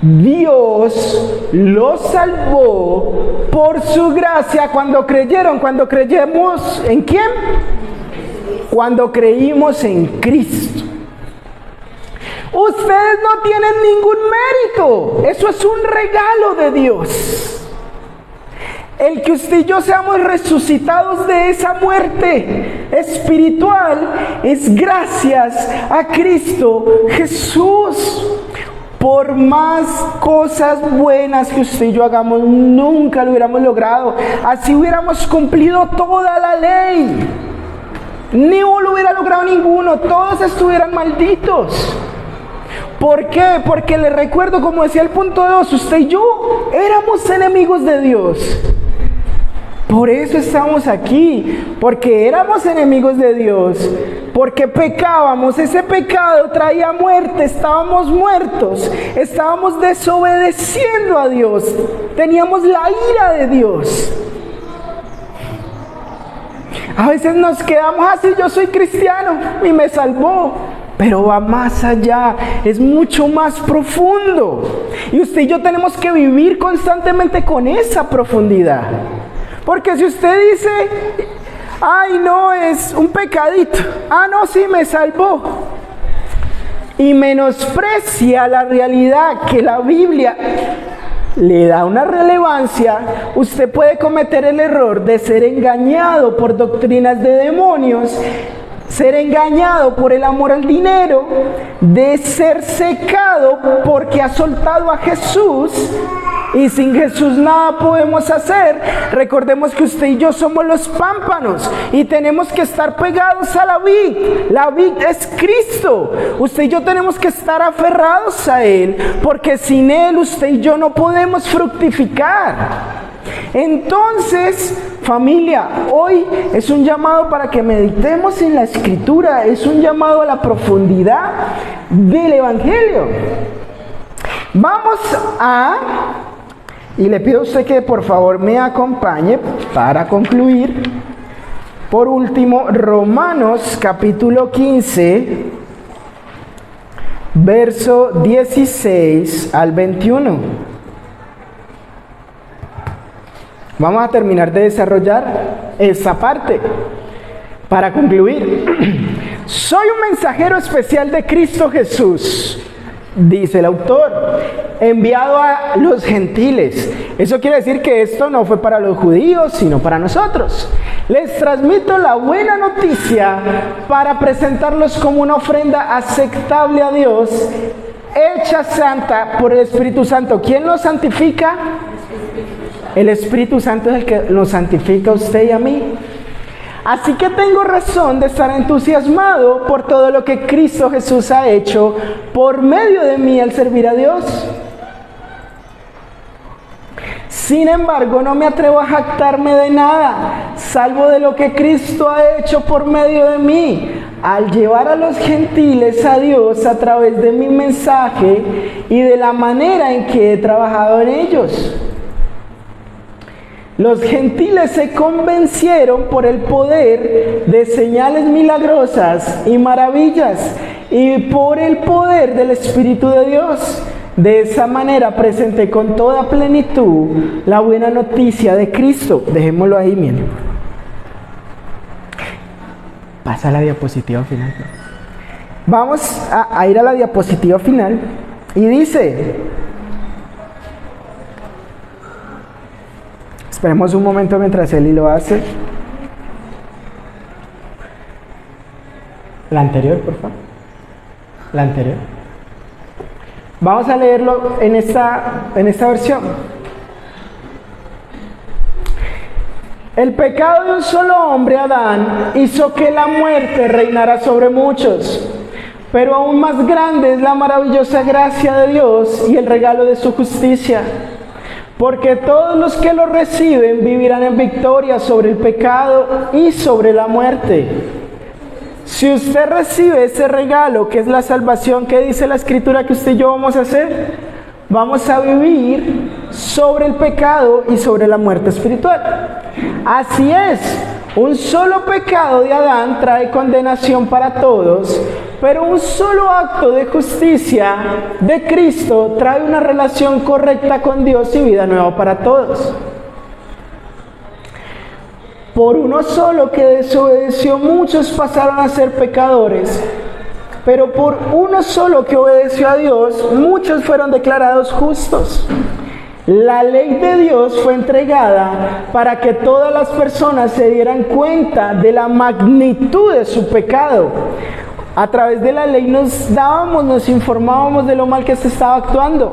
Dios los salvó por su gracia cuando creyeron. ¿Cuando creyemos en quién? Cuando creímos en Cristo. Ustedes no tienen ningún mérito. Eso es un regalo de Dios. El que usted y yo seamos resucitados de esa muerte espiritual es gracias a Cristo Jesús. Por más cosas buenas que usted y yo hagamos, nunca lo hubiéramos logrado. Así hubiéramos cumplido toda la ley. Ni uno lo hubiera logrado ninguno. Todos estuvieran malditos. ¿Por qué? Porque les recuerdo, como decía el punto 2, usted y yo éramos enemigos de Dios. Por eso estamos aquí, porque éramos enemigos de Dios, porque pecábamos, ese pecado traía muerte, estábamos muertos, estábamos desobedeciendo a Dios, teníamos la ira de Dios. A veces nos quedamos así, yo soy cristiano y me salvó. Pero va más allá, es mucho más profundo. Y usted y yo tenemos que vivir constantemente con esa profundidad. Porque si usted dice, ay no, es un pecadito, ah no, sí me salvó, y menosprecia la realidad que la Biblia le da una relevancia, usted puede cometer el error de ser engañado por doctrinas de demonios, ser engañado por el amor al dinero, de ser secado porque ha soltado a Jesús, y sin Jesús nada podemos hacer. Recordemos que usted y yo somos los pámpanos y tenemos que estar pegados a la vid. La vid es Cristo. Usted y yo tenemos que estar aferrados a Él, porque sin Él usted y yo no podemos fructificar. Entonces, familia, hoy es un llamado para que meditemos en la Escritura, es un llamado a la profundidad del Evangelio. Vamos y le pido a usted que por favor me acompañe para concluir. Por último, Romanos capítulo 15, verso 16 al 21. Vamos a terminar de desarrollar esa parte para concluir. Soy un mensajero especial de Cristo Jesús, dice el autor, enviado a los gentiles. Eso quiere decir que esto no fue para los judíos, sino para nosotros. Les transmito la buena noticia para presentarlos como una ofrenda aceptable a Dios, hecha santa por el Espíritu Santo. ¿Quién los santifica? El Espíritu Santo es el que nos santifica a usted y a mí. Así que tengo razón de estar entusiasmado por todo lo que Cristo Jesús ha hecho por medio de mí al servir a Dios. Sin embargo, no me atrevo a jactarme de nada, salvo de lo que Cristo ha hecho por medio de mí, al llevar a los gentiles a Dios a través de mi mensaje y de la manera en que he trabajado en ellos. Los gentiles se convencieron por el poder de señales milagrosas y maravillas y por el poder del Espíritu de Dios. De esa manera presenté con toda plenitud la buena noticia de Cristo. Dejémoslo ahí, miren. Pasa la diapositiva final. Vamos a ir a la diapositiva final y dice, esperemos un momento mientras Eli lo hace. La anterior, por favor. La anterior. Vamos a leerlo en esta versión. El pecado de un solo hombre, Adán, hizo que la muerte reinara sobre muchos. Pero aún más grande es la maravillosa gracia de Dios y el regalo de su justicia. Porque todos los que lo reciben vivirán en victoria sobre el pecado y sobre la muerte. Si usted recibe ese regalo, que es la salvación que dice la Escritura que usted y yo vamos a hacer, vamos a vivir sobre el pecado y sobre la muerte espiritual. Así es, un solo pecado de Adán trae condenación para todos, pero un solo acto de justicia de Cristo trae una relación correcta con Dios y vida nueva para todos. Por uno solo que desobedeció, muchos pasaron a ser pecadores, pero por uno solo que obedeció a Dios, muchos fueron declarados justos. La ley de Dios fue entregada para que todas las personas se dieran cuenta de la magnitud de su pecado. A través de la ley nos informábamos de lo mal que se estaba actuando.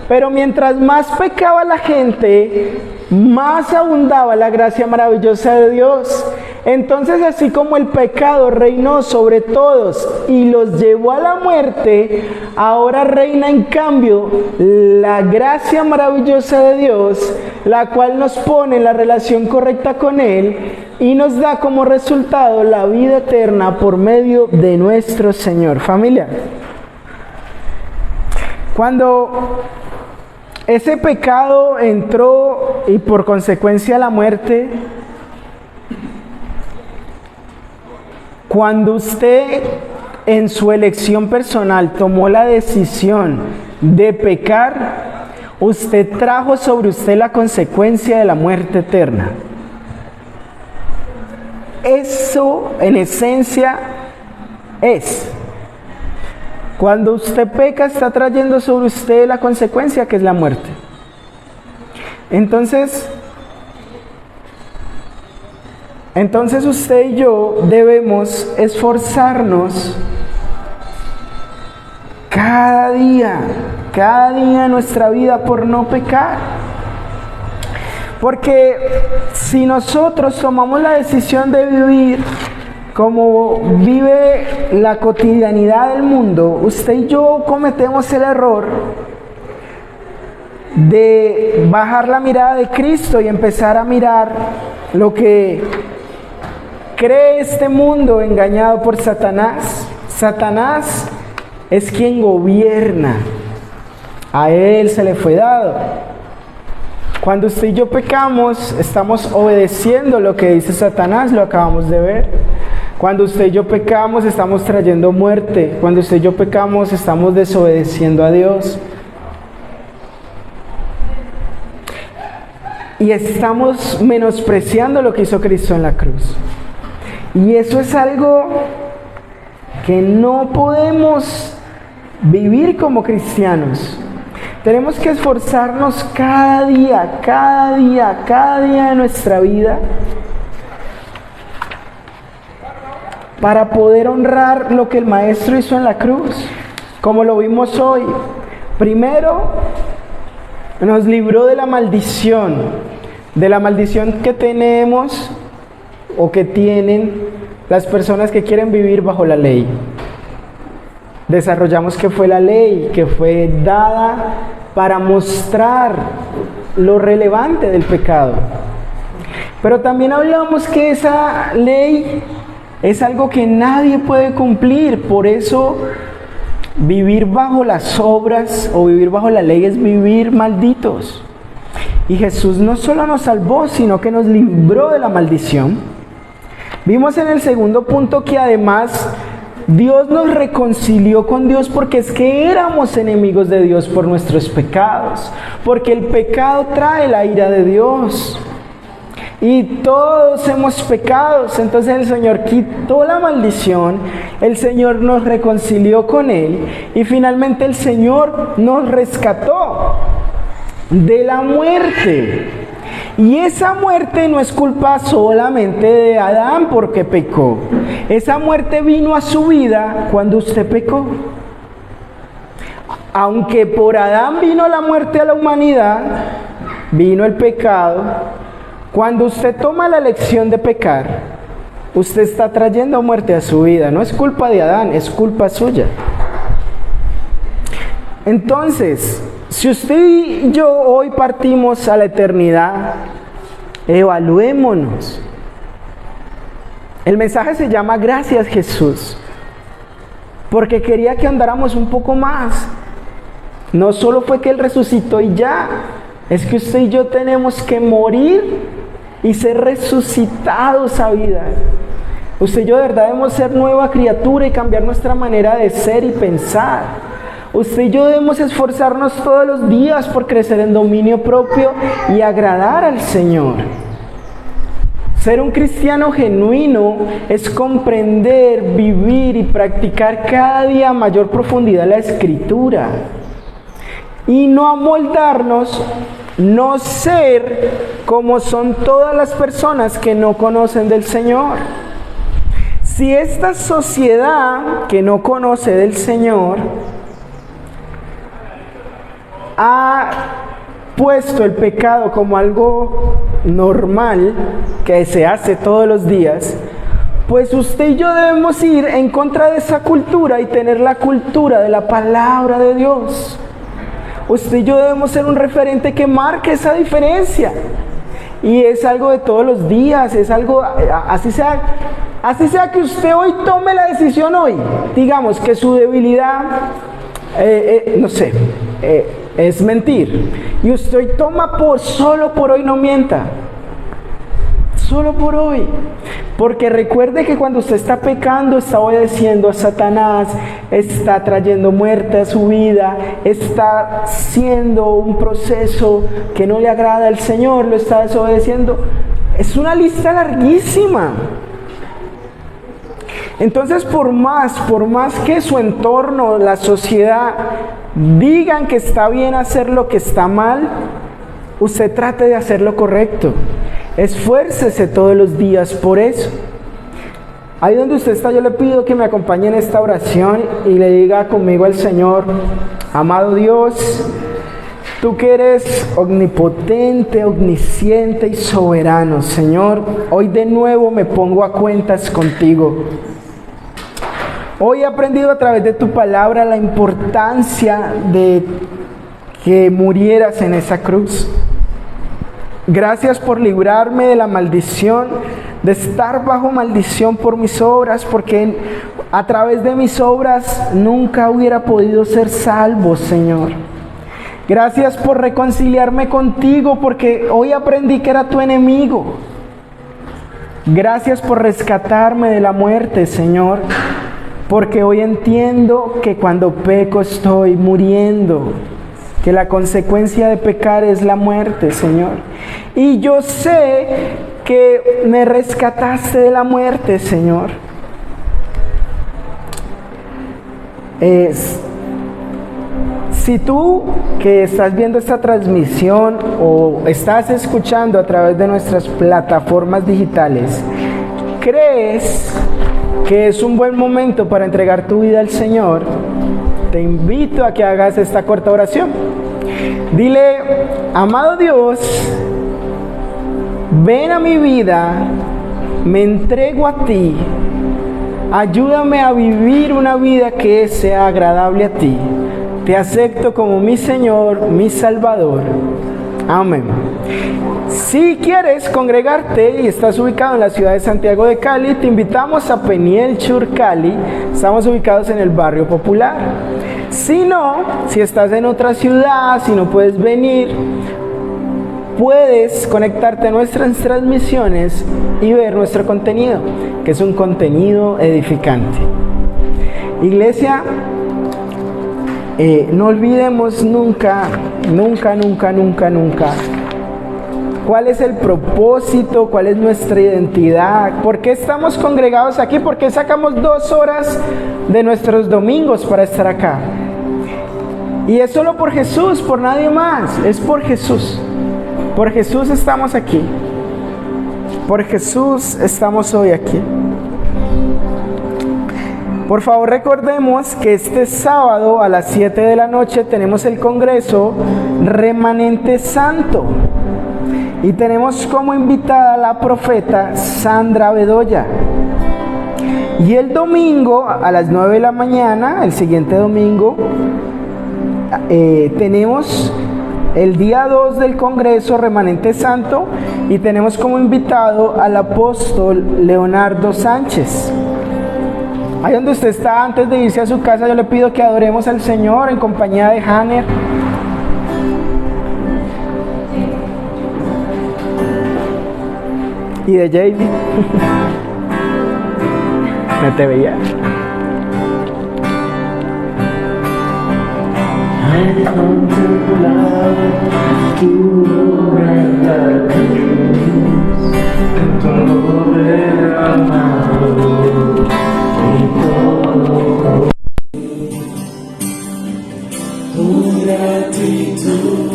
Pero mientras más pecaba la gente, más abundaba la gracia maravillosa de Dios. Entonces, así como el pecado reinó sobre todos y los llevó a la muerte, ahora reina en cambio la gracia maravillosa de Dios, la cual nos pone en la relación correcta con Él y nos da como resultado la vida eterna por medio de nuestro Señor. Familia, cuando ese pecado entró y por consecuencia la muerte, cuando usted en su elección personal tomó la decisión de pecar, usted trajo sobre usted la consecuencia de la muerte eterna. Eso en esencia es. Cuando usted peca, está trayendo sobre usted la consecuencia que es la muerte. Entonces usted y yo debemos esforzarnos cada día de nuestra vida por no pecar. Porque si nosotros tomamos la decisión de vivir como vive la cotidianidad del mundo, usted y yo cometemos el error de bajar la mirada de Cristo y empezar a mirar lo que cree este mundo engañado por Satanás. Satanás es quien gobierna. A él se le fue dado. Cuando usted y yo pecamos, estamos obedeciendo lo que dice Satanás, lo acabamos de ver. Cuando usted y yo pecamos, estamos trayendo muerte. Cuando usted y yo pecamos, estamos desobedeciendo a Dios. Y estamos menospreciando lo que hizo Cristo en la cruz. Y eso es algo que no podemos vivir como cristianos. Tenemos que esforzarnos cada día de nuestra vida para poder honrar lo que el Maestro hizo en la cruz, como lo vimos hoy. Primero, nos libró de la maldición que tenemos o que tienen las personas que quieren vivir bajo la ley. Desarrollamos que fue la ley, que fue dada para mostrar lo relevante del pecado. Pero también hablamos que esa ley es algo que nadie puede cumplir. Por eso vivir bajo las obras o vivir bajo la ley es vivir malditos. Y Jesús no solo nos salvó, sino que nos libró de la maldición. Vimos en el segundo punto que además Dios nos reconcilió con Dios, porque es que éramos enemigos de Dios por nuestros pecados, porque el pecado trae la ira de Dios. y todos hemos pecado. Entonces el Señor quitó la maldición, el Señor nos reconcilió con Él y finalmente el Señor nos rescató de la muerte. Y esa muerte no es culpa solamente de Adán porque pecó. Esa muerte vino a su vida cuando usted pecó. Aunque por Adán vino la muerte a la humanidad, vino el pecado. Cuando usted toma la elección de pecar, usted está trayendo muerte a su vida. No es culpa de Adán, es culpa suya. Entonces, si usted y yo hoy partimos a la eternidad, evaluémonos. El mensaje se llama Gracias Jesús, porque quería que andáramos un poco más. No solo fue que Él resucitó y ya, es que usted y yo tenemos que morir y ser resucitados a vida. Usted y yo de verdad debemos ser nueva criatura y cambiar nuestra manera de ser y pensar. Usted y yo debemos esforzarnos todos los días por crecer en dominio propio y agradar al Señor. Ser un cristiano genuino es comprender, vivir y practicar cada día a mayor profundidad la Escritura. Y no amoldarnos, no ser como son todas las personas que no conocen del Señor. Si esta sociedad que no conoce del Señor ha puesto el pecado como algo normal que se hace todos los días, pues usted y yo debemos ir en contra de esa cultura y tener la cultura de la palabra de Dios. Usted y yo debemos ser un referente que marque esa diferencia. Y es algo de todos los días, es algo, así sea que usted hoy tome la decisión hoy, digamos que su debilidad, es mentir. Y usted toma solo por hoy no mienta. Solo por hoy. Porque recuerde que cuando usted está pecando, está obedeciendo a Satanás, está trayendo muerte a su vida, está haciendo un proceso que no le agrada al Señor, lo está desobedeciendo. Es una lista larguísima. Entonces, por más que su entorno, la sociedad, digan que está bien hacer lo que está mal, usted trate de hacer lo correcto. Esfuércese todos los días por eso. Ahí donde usted está, yo le pido que me acompañe en esta oración y le diga conmigo al Señor: amado Dios, tú que eres omnipotente, omnisciente y soberano, Señor, hoy de nuevo me pongo a cuentas contigo. Hoy he aprendido a través de tu palabra la importancia de que murieras en esa cruz. Gracias por librarme de la maldición, de estar bajo maldición por mis obras, porque a través de mis obras nunca hubiera podido ser salvo, Señor. Gracias por reconciliarme contigo, porque hoy aprendí que era tu enemigo. Gracias por rescatarme de la muerte, Señor, porque hoy entiendo que cuando peco estoy muriendo, que la consecuencia de pecar es la muerte, Señor. Y yo sé que me rescataste de la muerte, Señor. Si tú que estás viendo esta transmisión o estás escuchando a través de nuestras plataformas digitales, crees que es un buen momento para entregar tu vida al Señor, te invito a que hagas esta corta oración. Dile: amado Dios, ven a mi vida, me entrego a ti, ayúdame a vivir una vida que sea agradable a ti. Te acepto como mi Señor, mi Salvador. Amén. Si quieres congregarte y estás ubicado en la ciudad de Santiago de Cali, te invitamos a Peniel Chur Cali. Estamos ubicados en el barrio Popular. Si no, si estás en otra ciudad, si no puedes venir, puedes conectarte a nuestras transmisiones y ver nuestro contenido, que es un contenido edificante. Iglesia, no olvidemos nunca ¿Cuál es el propósito? ¿Cuál es nuestra identidad? ¿Por qué estamos congregados aquí? ¿Por qué sacamos 2 horas de nuestros domingos para estar acá? Y es solo por Jesús, por nadie más. Es por Jesús. Por Jesús estamos aquí. Por Jesús estamos hoy aquí. Por favor, recordemos que este sábado a las 7 de la noche tenemos el Congreso Remanente Santo. Y tenemos como invitada a la profeta Sandra Bedoya. Y el domingo a las 9 de la mañana, el siguiente domingo, tenemos el día 2 del Congreso Remanente Santo y tenemos como invitado al apóstol Leonardo Sánchez. Ahí donde usted está, antes de irse a su casa, yo le pido que adoremos al Señor en compañía de Hanner. Y de Jamie. No te veía. He contemplado tu obra en la cruz, en tu amor derramado y todo con gratitud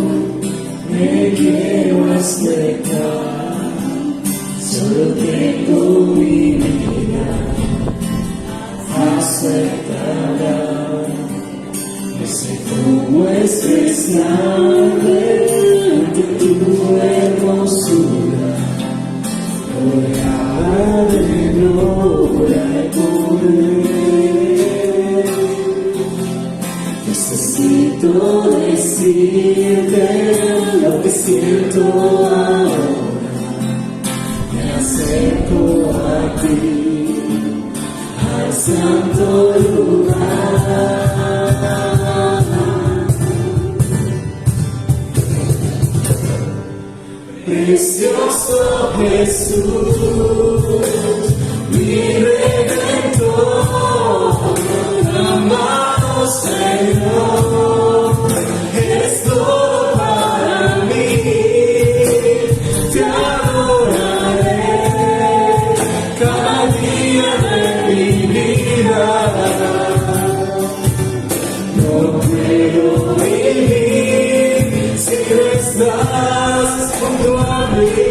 me quiero acercar, solo tengo mi vida acercará. Sé cómo es estar ante tu hermosura, rodeada de gloria y poder. Necesito decirte lo que siento ahora, me acerco a ti, al santo lugar. Precioso Jesús, mi Redentor, amado Señor, eres todo para mí, te adoraré cada día de mi vida. No puedo vivir si no estás junto a mí.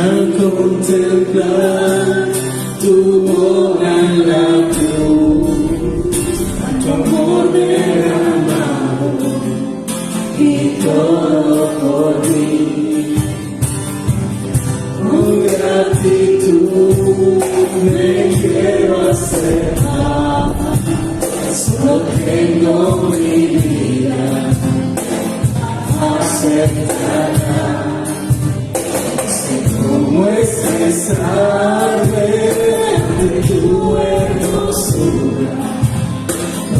Al contemplar tu obra en la cruz, tu amor derramado y todo por mí, con gratitud me quiero acercar, solo tengo mi vida acercará. Como es expresarme de tu hermosura,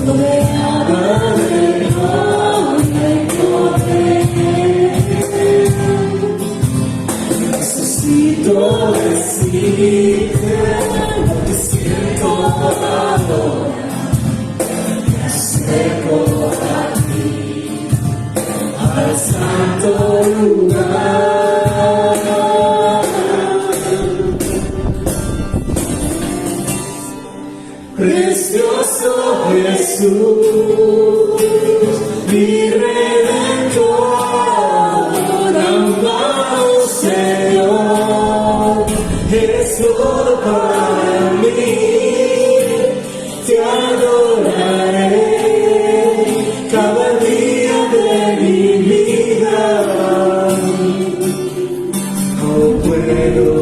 rodeada de gloria y poder. Necesito decirte lo que siento ahora, me acerco a ti, al santo lugar. Precioso Jesús, mi Redentor, amado Señor, eres todo para mí, te adoraré cada día de mi vida. No puedo